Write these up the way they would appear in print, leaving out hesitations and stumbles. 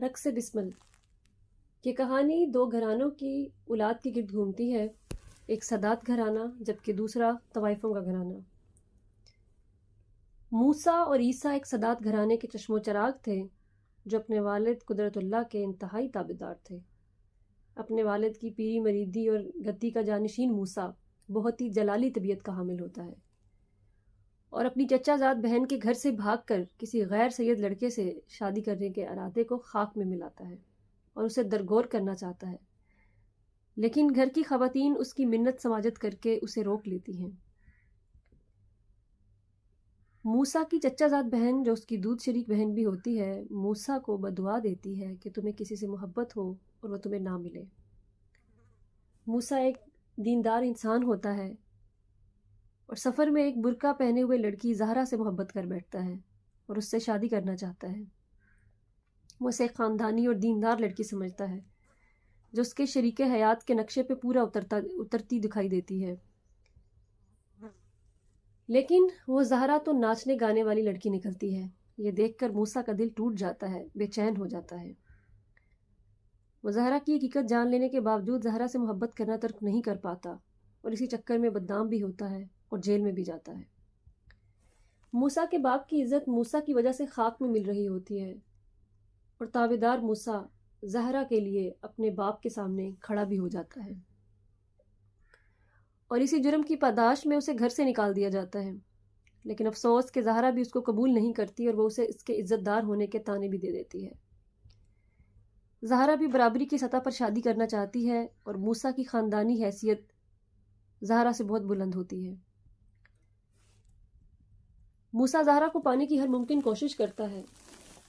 رقص بسمل. یہ کہانی دو گھرانوں کی اولاد کے گرد گھومتی ہے، ایک سادات گھرانہ جبکہ دوسرا طوائفوں کا گھرانہ. موسیٰ اور عیسیٰ ایک سادات گھرانے کے چشم و چراغ تھے جو اپنے والد قدرت اللہ کے انتہائی تابعدار تھے. اپنے والد کی پیری مریدی اور گدی کا جانشین موسیٰ بہت ہی جلالی طبیعت کا حامل ہوتا ہے اور اپنی چچا زاد بہن کے گھر سے بھاگ کر کسی غیر سید لڑکے سے شادی کرنے کے ارادے کو خاک میں ملاتا ہے اور اسے درگور کرنا چاہتا ہے، لیکن گھر کی خواتین اس کی منت سماجت کر کے اسے روک لیتی ہیں. موسیٰ کی چچا زاد بہن جو اس کی دودھ شریک بہن بھی ہوتی ہے، موسیٰ کو بدعا دیتی ہے کہ تمہیں کسی سے محبت ہو اور وہ تمہیں نہ ملے. موسیٰ ایک دیندار انسان ہوتا ہے اور سفر میں ایک برقع پہنے ہوئے لڑکی زہرا سے محبت کر بیٹھتا ہے اور اس سے شادی کرنا چاہتا ہے. وہ اسے ایک خاندانی اور دیندار لڑکی سمجھتا ہے جو اس کے شریک حیات کے نقشے پہ پورا اترتی دکھائی دیتی ہے، لیکن وہ زہرا تو ناچنے گانے والی لڑکی نکلتی ہے. یہ دیکھ کر موسیٰ کا دل ٹوٹ جاتا ہے، بے چین ہو جاتا ہے. وہ زہرا کی حقیقت جان لینے کے باوجود زہرا سے محبت کرنا ترک نہیں کر پاتا اور اسی چکر میں بدنام بھی ہوتا ہے اور جیل میں بھی جاتا ہے. موسیٰ کے باپ کی عزت موسیٰ کی وجہ سے خاک میں مل رہی ہوتی ہے اور تابعدار موسیٰ زہرا کے لیے اپنے باپ کے سامنے کھڑا بھی ہو جاتا ہے اور اسی جرم کی پاداش میں اسے گھر سے نکال دیا جاتا ہے. لیکن افسوس کہ زہرا بھی اس کو قبول نہیں کرتی اور وہ اسے اس کے عزت دار ہونے کے طعنے بھی دے دیتی ہے. زہرا بھی برابری کی سطح پر شادی کرنا چاہتی ہے اور موسیٰ کی خاندانی حیثیت زہرا سے بہت بلند ہوتی ہے. موسیٰ زہرا کو پانے کی ہر ممکن کوشش کرتا ہے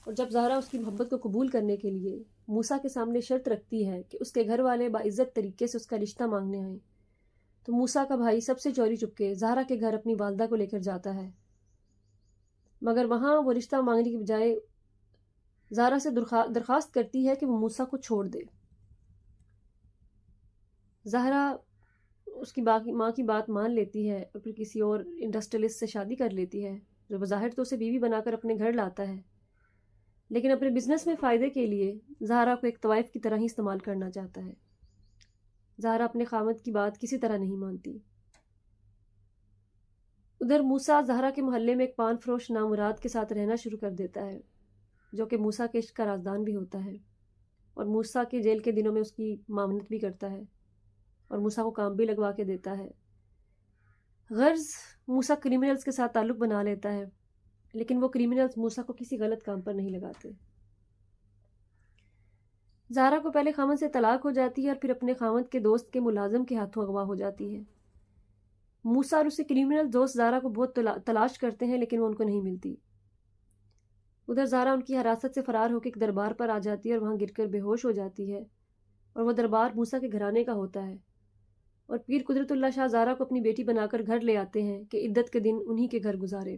اور جب زہرا اس کی محبت کو قبول کرنے کے لیے موسیٰ کے سامنے شرط رکھتی ہے کہ اس کے گھر والے باعزت طریقے سے اس کا رشتہ مانگنے آئیں، تو موسیٰ کا بھائی سب سے چوری چپکے زہرا کے گھر اپنی والدہ کو لے کر جاتا ہے، مگر وہاں وہ رشتہ مانگنے کی بجائے زہرا سے درخواست کرتی ہے کہ وہ موسیٰ کو چھوڑ دے. زہرا اس کی ماں کی بات مان لیتی ہے اور پھر کسی اور انڈسٹریلسٹ سے شادی کر لیتی ہے جو بظاہر تو اسے بیوی بنا کر اپنے گھر لاتا ہے، لیکن اپنے بزنس میں فائدے کے لیے زہرا کو ایک طوائف کی طرح ہی استعمال کرنا چاہتا ہے. زہرا اپنے خامد کی بات کسی طرح نہیں مانتی. ادھر موسیٰ زہرا کے محلے میں ایک پان فروش نامراد کے ساتھ رہنا شروع کر دیتا ہے جو کہ موسیٰ کے عشق کا رازدان بھی ہوتا ہے اور موسیٰ کے جیل کے دنوں میں اس کی معاونت بھی کرتا ہے اور موسیٰ کو کام بھی لگوا کے دیتا ہے. غرض موسیٰ کریمنلز کے ساتھ تعلق بنا لیتا ہے، لیکن وہ کریمنلز موسیٰ کو کسی غلط کام پر نہیں لگاتے. زہرا کو پہلے خاوند سے طلاق ہو جاتی ہے اور پھر اپنے خاوند کے دوست کے ملازم کے ہاتھوں اغوا ہو جاتی ہے. موسیٰ اور اس کے کریمنل دوست زہرا کو بہت تلاش کرتے ہیں لیکن وہ ان کو نہیں ملتی. ادھر زہرا ان کی حراست سے فرار ہو کے ایک دربار پر آ جاتی ہے اور وہاں گر کر بے ہوش ہو جاتی ہے اور وہ دربار موسیٰ کے گھرانے کا ہوتا ہے اور پیر قدرت اللہ شاہ زہرا کو اپنی بیٹی بنا کر گھر لے آتے ہیں کہ عدت کے دن انہی کے گھر گزارے.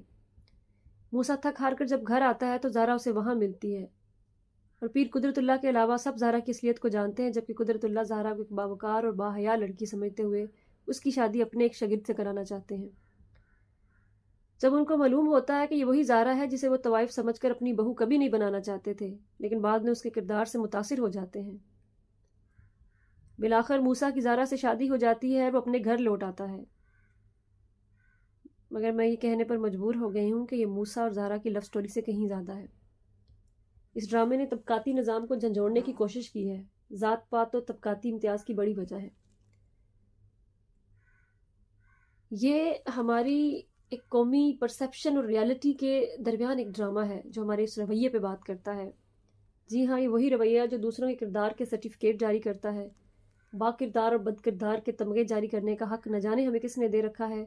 موسیٰ تھک ہار کر جب گھر آتا ہے تو زہرا اسے وہاں ملتی ہے اور پیر قدرت اللہ کے علاوہ سب زہرا کی اصلیت کو جانتے ہیں، جبکہ قدرت اللہ زہرا کو ایک باوقار اور باحیا لڑکی سمجھتے ہوئے اس کی شادی اپنے ایک شاگرد سے کرانا چاہتے ہیں. جب ان کو معلوم ہوتا ہے کہ یہ وہی زہرا ہے جسے وہ طوائف سمجھ کر اپنی بہو کبھی نہیں بنانا چاہتے تھے، لیکن بعد میں اس کے کردار سے متاثر ہو جاتے ہیں. بالآخر موسیٰ کی زہرا سے شادی ہو جاتی ہے اور وہ اپنے گھر لوٹ آتا ہے. مگر میں یہ کہنے پر مجبور ہو گئی ہوں کہ یہ موسیٰ اور زہرا کی لو سٹوری سے کہیں زیادہ ہے. اس ڈرامے نے طبقاتی نظام کو جھنجھوڑنے کی کوشش کی ہے. ذات پات اور طبقاتی امتیاز کی بڑی وجہ ہے. یہ ہماری ایک قومی پرسیپشن اور ریالٹی کے درمیان ایک ڈرامہ ہے جو ہمارے اس رویے پہ بات کرتا ہے. جی ہاں، یہ وہی رویہ جو دوسروں کے کردار کے سرٹیفکیٹ جاری کرتا ہے. با کردار اور بد کردار کے تمغے جاری کرنے کا حق نہ جانے ہمیں کس نے دے رکھا ہے.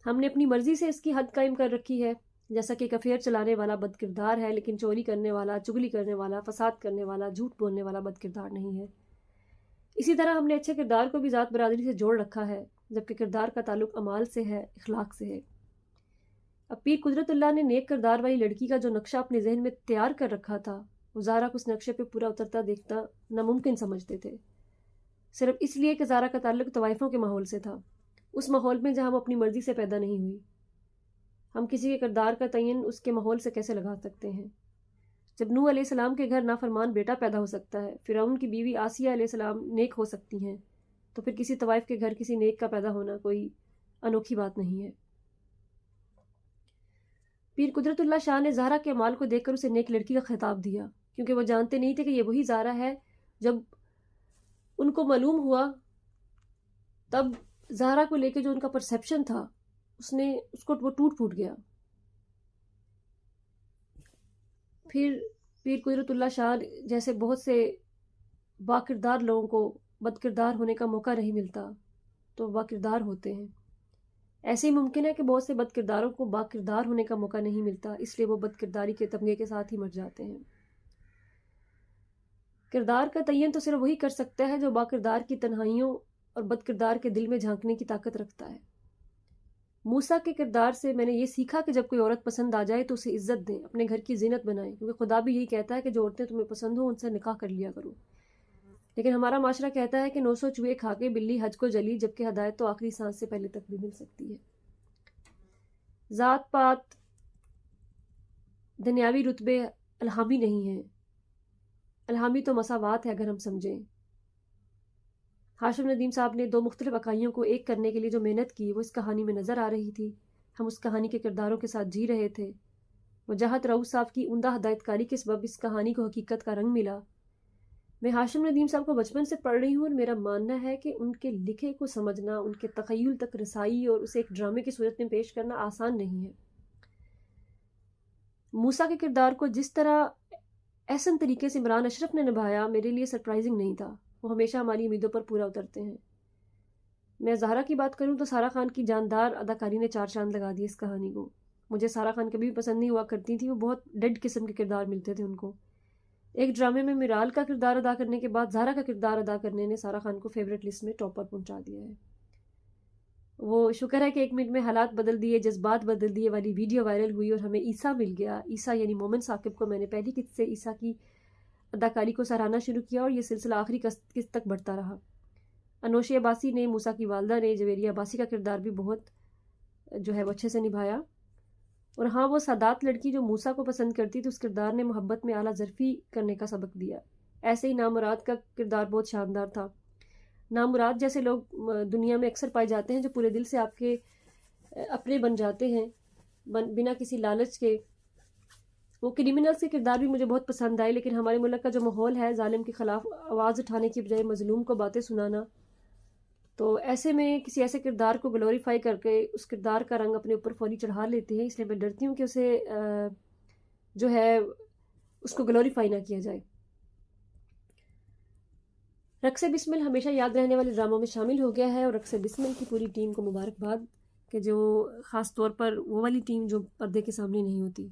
ہم نے اپنی مرضی سے اس کی حد قائم کر رکھی ہے، جیسا کہ ایک افیئر چلانے والا بد کردار ہے لیکن چوری کرنے والا، چگلی کرنے والا، فساد کرنے والا، جھوٹ بولنے والا بد کردار نہیں ہے. اسی طرح ہم نے اچھے کردار کو بھی ذات برادری سے جوڑ رکھا ہے، جبکہ کردار کا تعلق اعمال سے ہے، اخلاق سے ہے. اب پیر قدرت اللہ نے نیک کردار والی لڑکی کا جو نقشہ اپنے ذہن میں تیار کر رکھا تھا، وہ زہرا کو اس نقشے پہ پورا اترتا دیکھنا ناممکن سمجھتے تھے، صرف اس لیے کہ زہرا کا تعلق طوائفوں کے ماحول سے تھا، اس ماحول میں جہاں ہم اپنی مرضی سے پیدا نہیں ہوئی. ہم کسی کے کردار کا تعین اس کے ماحول سے کیسے لگا سکتے ہیں؟ جب نوح علیہ السلام کے گھر نافرمان بیٹا پیدا ہو سکتا ہے، فرعون کی بیوی آسیہ علیہ السلام نیک ہو سکتی ہیں، تو پھر کسی طوائف کے گھر کسی نیک کا پیدا ہونا کوئی انوکھی بات نہیں ہے۔ پیر قدرت اللہ شاہ نے زہرا کے مال کو دیکھ کر اسے نیک لڑکی کا خطاب دیا، کیونکہ وہ جانتے نہیں تھے کہ یہ وہی زہرا ہے۔ جب ان کو معلوم ہوا تب زہرا کو لے کے جو ان کا پرسیپشن تھا اس کو وہ ٹوٹ پھوٹ گیا۔ پھر پیر قدرت اللہ شاہ جیسے بہت سے باکردار لوگوں کو بدکردار ہونے کا موقع نہیں ملتا تو باکردار ہوتے ہیں، ایسے ہی ممکن ہے کہ بہت سے بدکرداروں کو باکردار ہونے کا موقع نہیں ملتا، اس لیے وہ بدکرداری کے تمغے کے ساتھ ہی مر جاتے ہیں۔ کردار کا تعین تو صرف وہی کر سکتا ہے جو باکردار کی تنہائیوں اور بدکردار کے دل میں جھانکنے کی طاقت رکھتا ہے۔ موسیٰ کے کردار سے میں نے یہ سیکھا کہ جب کوئی عورت پسند آ جائے تو اسے عزت دیں، اپنے گھر کی زینت بنائیں، کیونکہ خدا بھی یہی کہتا ہے کہ جو عورتیں تمہیں پسند ہوں ان سے نکاح کر لیا کرو۔ لیکن ہمارا معاشرہ کہتا ہے کہ 900 چوہے کھا کے بلی حج کو جلی، جبکہ ہدایت تو آخری سانس سے پہلے تک بھی مل سکتی ہے۔ ذات پات دنیاوی رتبے الہامی نہیں ہیں، الہامی تو مساوات ہے اگر ہم سمجھیں۔ ہاشم ندیم صاحب نے 2 مختلف اکائیوں کو ایک کرنے کے لیے جو محنت کی وہ اس کہانی میں نظر آ رہی تھی، ہم اس کہانی کے کرداروں کے ساتھ جی رہے تھے۔ وجاہت رؤوف صاحب کی عمدہ ہدایت کاری کے سبب اس کہانی کو حقیقت کا رنگ ملا۔ میں ہاشم ندیم صاحب کو بچپن سے پڑھ رہی ہوں اور میرا ماننا ہے کہ ان کے لکھے کو سمجھنا، ان کے تخیل تک رسائی اور اسے ایک ڈرامے کی صورت میں پیش کرنا آسان نہیں ہے۔ موسیٰ کے کردار کو جس طرح احسن طریقے سے عمران اشرف نے نبھایا میرے لیے سرپرائزنگ نہیں تھا، وہ ہمیشہ ہماری امیدوں پر پورا اترتے ہیں۔ میں زہرا کی بات کروں تو سارا خان کی جاندار اداکاری نے 4 چاند لگا دی اس کہانی کو۔ مجھے سارا خان کبھی بھی پسند نہیں ہوا کرتی تھی، وہ بہت ڈیڈ قسم کے کردار ملتے تھے ان کو۔ ایک ڈرامے میں میرال کا کردار ادا کرنے کے بعد زہرا کا کردار ادا کرنے نے سارا خان کو فیورٹ لسٹ میں ٹاپ پر پہنچا دیا ہے۔ وہ شکر ہے کہ 1 منٹ میں حالات بدل دیے، جذبات بدل دیے والی ویڈیو وائرل ہوئی اور ہمیں عیسیٰ مل گیا۔ عیسیٰ یعنی مومن ثاقب کو میں نے پہلی قسط سے عیسیٰ کی اداکاری کو سراہنا شروع کیا اور یہ سلسلہ آخری قسط تک بڑھتا رہا۔ انوشی عباسی نے، موسیٰ کی والدہ نے جویریہ عباسی کا کردار بھی بہت وہ اچھے سے نبھایا۔ اور ہاں، وہ سادات لڑکی جو موسیٰ کو پسند کرتی تھی، اس کردار نے محبت میں اعلیٰ ظرفی کرنے کا سبق دیا۔ ایسے ہی نامراد کا کردار بہت شاندار تھا۔ نامراد جیسے لوگ دنیا میں اکثر پائے جاتے ہیں جو پورے دل سے آپ کے اپنے بن جاتے ہیں بنا کسی لالچ کے۔ وہ کرمنلز کے کردار بھی مجھے بہت پسند آئے، لیکن ہمارے ملک کا جو ماحول ہے ظالم کے خلاف آواز اٹھانے کی بجائے مظلوم کو باتیں سنانا، تو ایسے میں کسی ایسے کردار کو گلوریفائی کر کے اس کردار کا رنگ اپنے اوپر فوری چڑھا لیتے ہیں، اس لیے میں ڈرتی ہوں کہ اسے اس کو گلوریفائی نہ کیا جائے۔ رقص بسمل ہمیشہ یاد رہنے والے ڈراموں میں شامل ہو گیا ہے، اور رقص بسمل کی پوری ٹیم کو مبارکباد کہ جو خاص طور پر وہ والی ٹیم جو پردے کے سامنے نہیں ہوتی۔